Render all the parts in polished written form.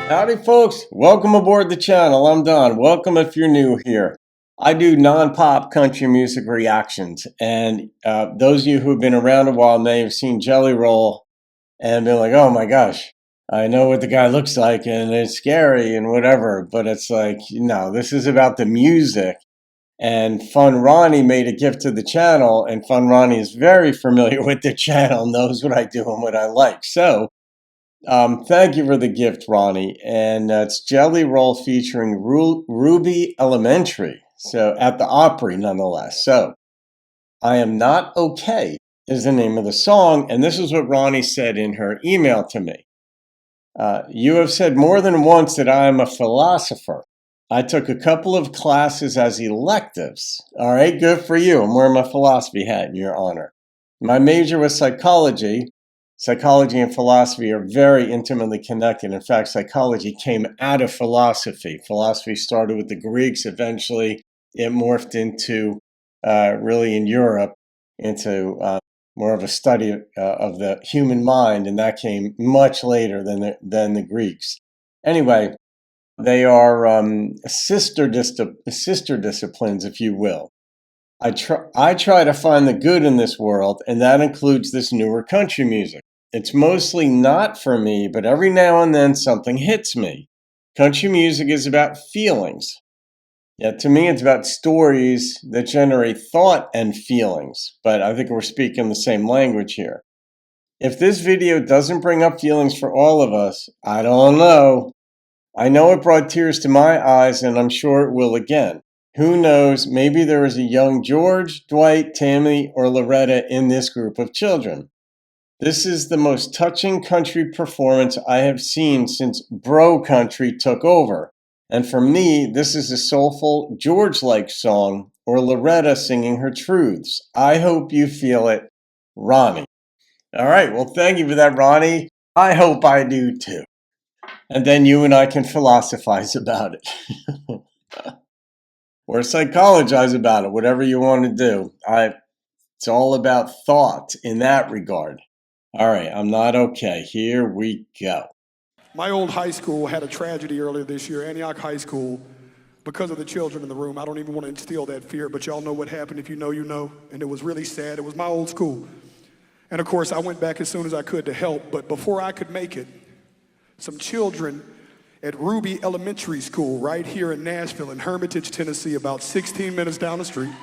Howdy folks, welcome aboard the channel. I'm Don. Welcome if you're new here. I do non-pop country music reactions, and those of you who have been around a while may have seen Jelly Roll and been like, oh my gosh, I know what the guy looks like and it's scary and whatever, but it's like, no, this is about the music. And funRonni made a gift to the channel, and funRonni is very familiar with the channel, knows what I do and what I like. So thank you for the gift, Ronnie. And it's Jelly Roll featuring Ruby Elementary. So at the Opry, nonetheless. So I Am Not Okay is the name of the song. And this is what Ronnie said in her email to me. You have said more than once that I am a philosopher. I took a couple of classes as electives. All right, good for you. I'm wearing my philosophy hat in your honor. My major was psychology. Psychology and philosophy are very intimately connected. In fact, psychology came out of philosophy. Philosophy started with the Greeks. Eventually, it morphed into, really in Europe, into more of a study of the human mind, and that came much later than the Greeks. Anyway, they are sister disciplines, if you will. I try to find the good in this world, and that includes this newer country music. It's mostly not for me, but every now and then something hits me. Country music is about feelings. Yeah, to me, it's about stories that generate thought and feelings, but I think we're speaking the same language here. If this video doesn't bring up feelings for all of us, I don't know. I know it brought tears to my eyes, and I'm sure it will again. Who knows, maybe there is a young George, Dwight, Tammy, or Loretta in this group of children. This is the most touching country performance I have seen since Bro Country took over. And for me, this is a soulful George-like song, or Loretta singing her truths. I hope you feel it, Ronnie. All right, well, thank you for that, Ronnie. I hope I do too. And then you and I can philosophize about it. Or psychologize about it, whatever you want to do. It's all about thought in that regard. All right, I'm not okay. Here we go. My old high school had a tragedy earlier this year, Antioch High School, because of the children in the room. I don't even want to instill that fear, but y'all know what happened. If you know, you know. And it was really sad. It was my old school. And of course, I went back as soon as I could to help. But before I could make it, some children at Ruby Elementary School right here in Nashville, in Hermitage, Tennessee, about 16 minutes down the street,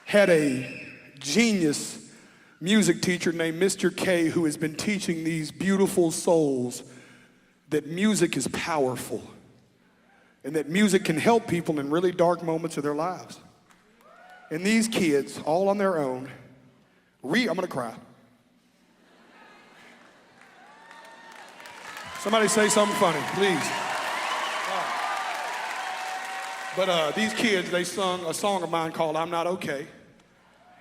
had a genius music teacher named Mr. K, who has been teaching these beautiful souls that music is powerful and that music can help people in really dark moments of their lives. And these kids, all on their own, I'm gonna cry. Somebody say something funny, please. But these kids, they sung a song of mine called I'm Not Okay.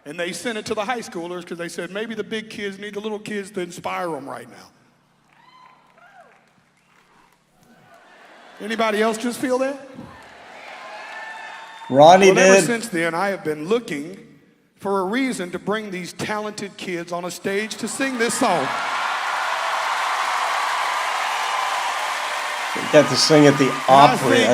And they sent it to the high schoolers because they said maybe the big kids need the little kids to inspire them right now. Anybody else just feel that? Ronnie did. Ever since then, I have been looking for a reason to bring these talented kids on a stage to sing this song. You got to sing at the Opry.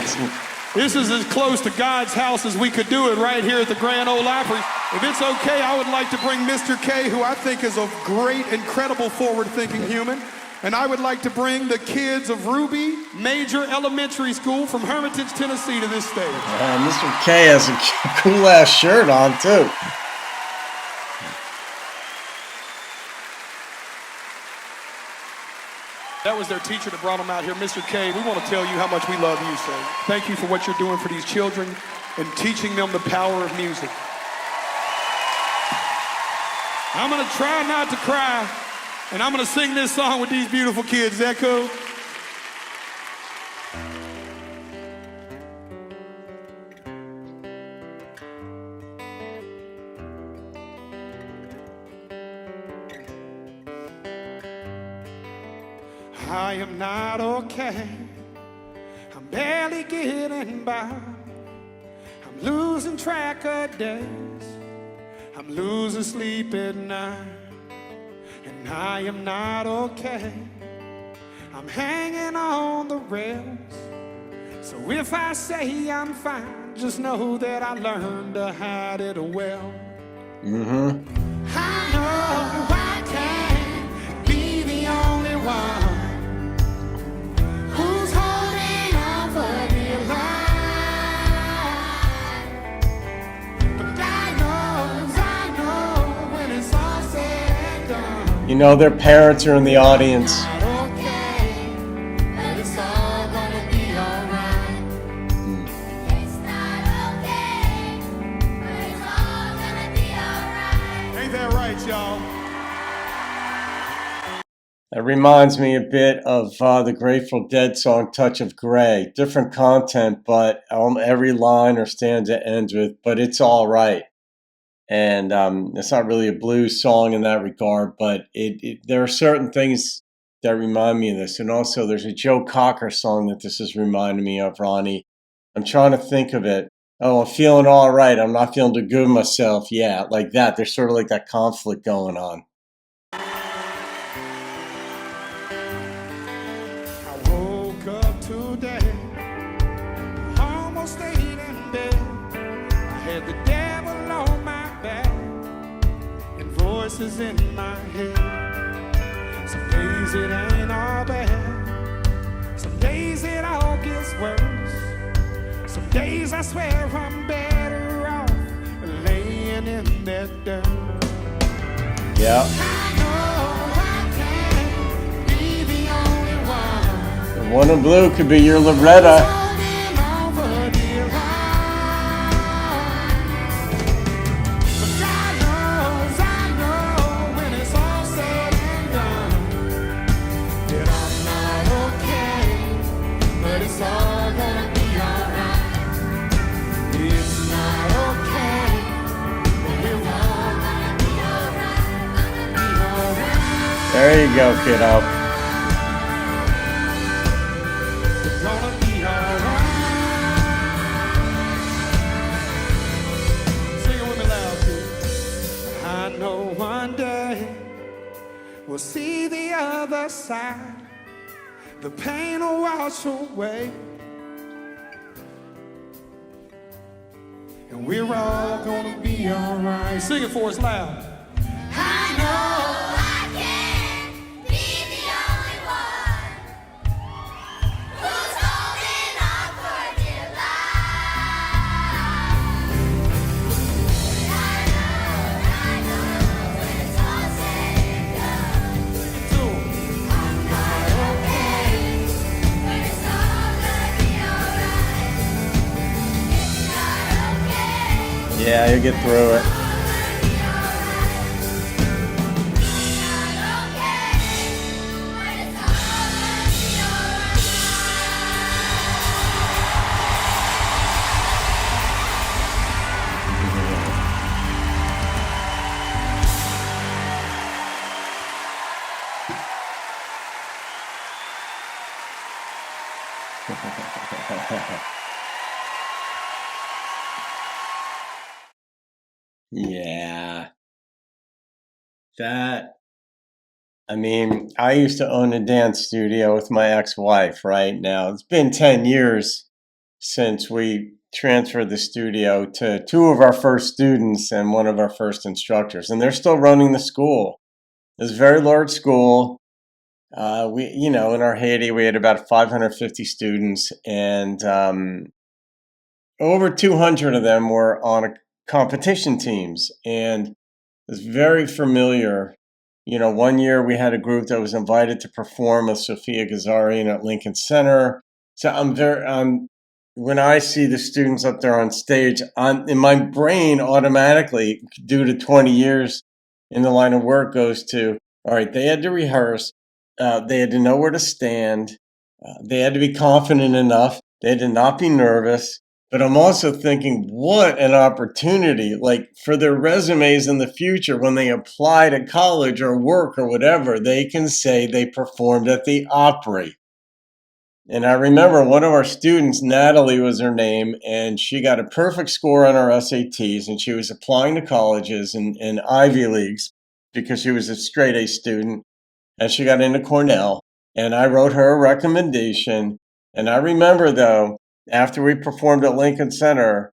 This is as close to God's house as we could do it right here at the Grand Ole Opry. If it's okay, I would like to bring Mr. K, who I think is a great, incredible, forward-thinking human. And I would like to bring the kids of Ruby Major Elementary School from Hermitage, Tennessee to this stage. Mr. K has a cool-ass shirt on, too. That was their teacher that brought them out here. Mr. K, we want to tell you how much we love you, sir. Thank you for what you're doing for these children and teaching them the power of music. I'm going to try not to cry, and I'm going to sing this song with these beautiful kids. Is that cool? I am not okay. I'm barely getting by. I'm losing track of days. I'm losing sleep at night. And I am not okay. I'm hanging on the rails. So if I say I'm fine, just know that I learned to hide it well. Mm-hmm. I know I can't be the only one who's holding on for dear life. But I know when it's all said and done, You know, their parents are in the audience. it's not okay, but it's all gonna be alright. It's not okay, but it's all gonna be alright. Ain't that right, y'all? It reminds me a bit of the Grateful Dead song Touch of Grey. Different content, but every line or stanza ends with, but it's all right. And it's not really a blues song in that regard, but there are certain things that remind me of this. And also, there's a Joe Cocker song that this is reminding me of, Ronnie. I'm trying to think of it. Oh, I'm feeling all right. I'm not feeling too good myself. Yeah, like that. There's sort of like that conflict going on. I woke up today, almost stayed in bed. I had the devil on my back and voices in my head. Some days it ain't all bad, some days it all gets worse. Some days I swear I'm better off laying in that dirt. Yeah. I know I can't be the only one The one in blue could be your Loretta. holding on for dear life. But God knows, I know when it's all said and done, that I'm not okay, but it's all gonna be alright. It's not okay, but we're all gonna be alright. Be alright. There you go, kiddo. It's gonna be alright. Sing it with me loud, kids. I know one day we'll see the other side. The pain will wash away, and we're all gonna be alright. Sing it for us loud. I know I can't be the only one who's holding on for dear life. I know when it's all said and done, I'm not okay, but it's all gonna be alright. It's not okay. Yeah, you get through it. Yeah. I mean, I used to own a dance studio with my ex-wife, right? Now, it's been 10 years since we transferred the studio to two of our first students and one of our first instructors, and they're still running the school. It's a very large school. In our heyday, we had about 550 students, and over 200 of them were on competition teams, and it's very familiar. One year we had a group that was invited to perform with Sofia Gazarian at Lincoln Center. So when I see the students up there on stage, in my brain automatically, due to 20 years in the line of work, goes to, all right, they had to rehearse, they had to know where to stand, they had to be confident enough, they had to not be nervous. But I'm also thinking, what an opportunity, like for their resumes in the future, when they apply to college or work or whatever, they can say they performed at the Opry. And I remember one of our students, Natalie was her name, and she got a perfect score on our SATs, and she was applying to colleges and Ivy Leagues because she was a straight A student, and she got into Cornell. and I wrote her a recommendation. And I remember, though, after we performed at Lincoln Center,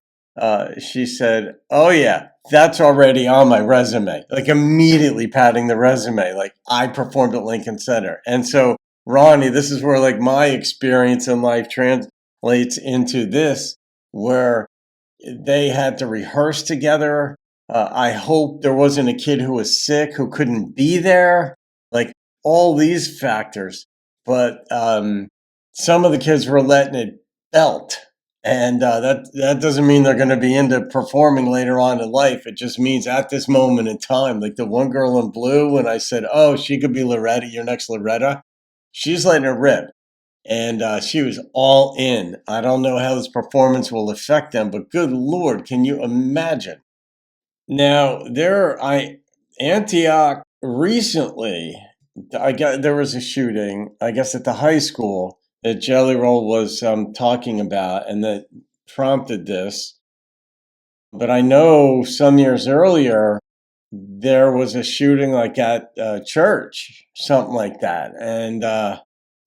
she said, "Oh yeah, that's already on my resume." Like immediately patting the resume, like I performed at Lincoln Center. And so, Ronnie, this is where like my experience in life translates into this, where they had to rehearse together. I hope there wasn't a kid who was sick who couldn't be there. Like all these factors, but some of the kids were letting it belt, and that doesn't mean they're going to be into performing later on in life. It just means at this moment in time, like the one girl in blue, when I said, "Oh, she could be Loretta, your next Loretta," she's letting it rip. And she was all in. I don't know how this performance will affect them, but good Lord, can you imagine? Now, Antioch recently, there was a shooting, I guess at the high school that Jelly Roll was talking about, and that prompted this. But I know some years earlier there was a shooting like at church, something like that, and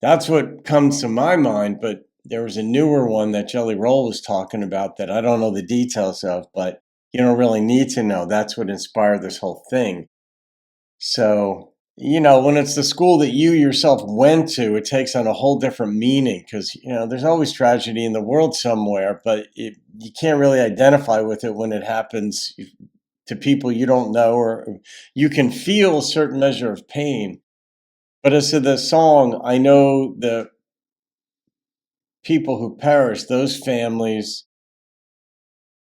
that's what comes to my mind. But there was a newer one that Jelly Roll was talking about that I don't know the details of, but you don't really need to know. That's what inspired this whole thing. So, when it's the school that you yourself went to, it takes on a whole different meaning because, there's always tragedy in the world somewhere, but you can't really identify with it when it happens to people you don't know, or you can feel a certain measure of pain. But as to the song, I know the people who perished, those families,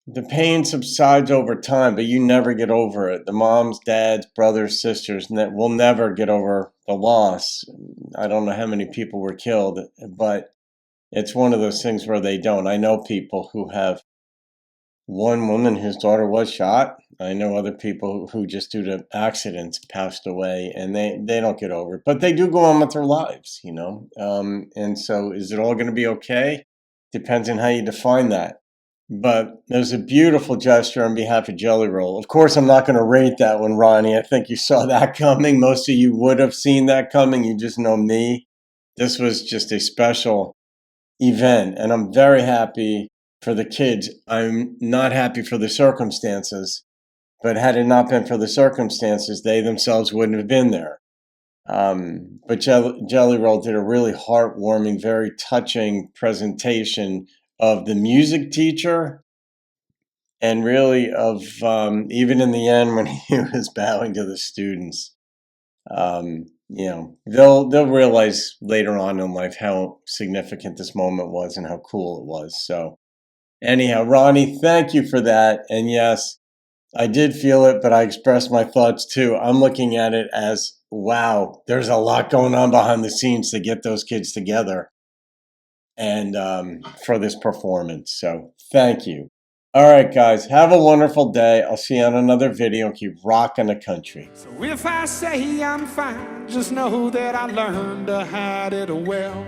the pain subsides over time, but you never get over it. The moms, dads, brothers, sisters will never get over the loss. I don't know how many people were killed, but it's one of those things where they don't. I know people who have one woman whose daughter was shot. I know other people who just due to accidents passed away, and they don't get over it. But they do go on with their lives. And so is it all going to be okay? Depends on how you define that. But there's a beautiful gesture on behalf of Jelly Roll. Of course, I'm not going to rate that one, Ronnie. I think you saw that coming. Most of you would have seen that coming. You just know me. This was just a special event, and I'm very happy for the kids. I'm not happy for the circumstances, but had it not been for the circumstances, they themselves wouldn't have been there. But Jelly Roll did a really heartwarming, very touching presentation of the music teacher, and really of even in the end when he was bowing to the students. They'll realize later on in life how significant this moment was and how cool it was. So anyhow, Ronnie, thank you for that. And yes, I did feel it, but I expressed my thoughts too. I'm looking at it as, wow, there's a lot going on behind the scenes to get those kids together and for this performance. So thank you. All right, guys, have a wonderful day. I'll see you on another video. Keep rocking the country. So if I say I'm fine, just know that I learned to hide it well.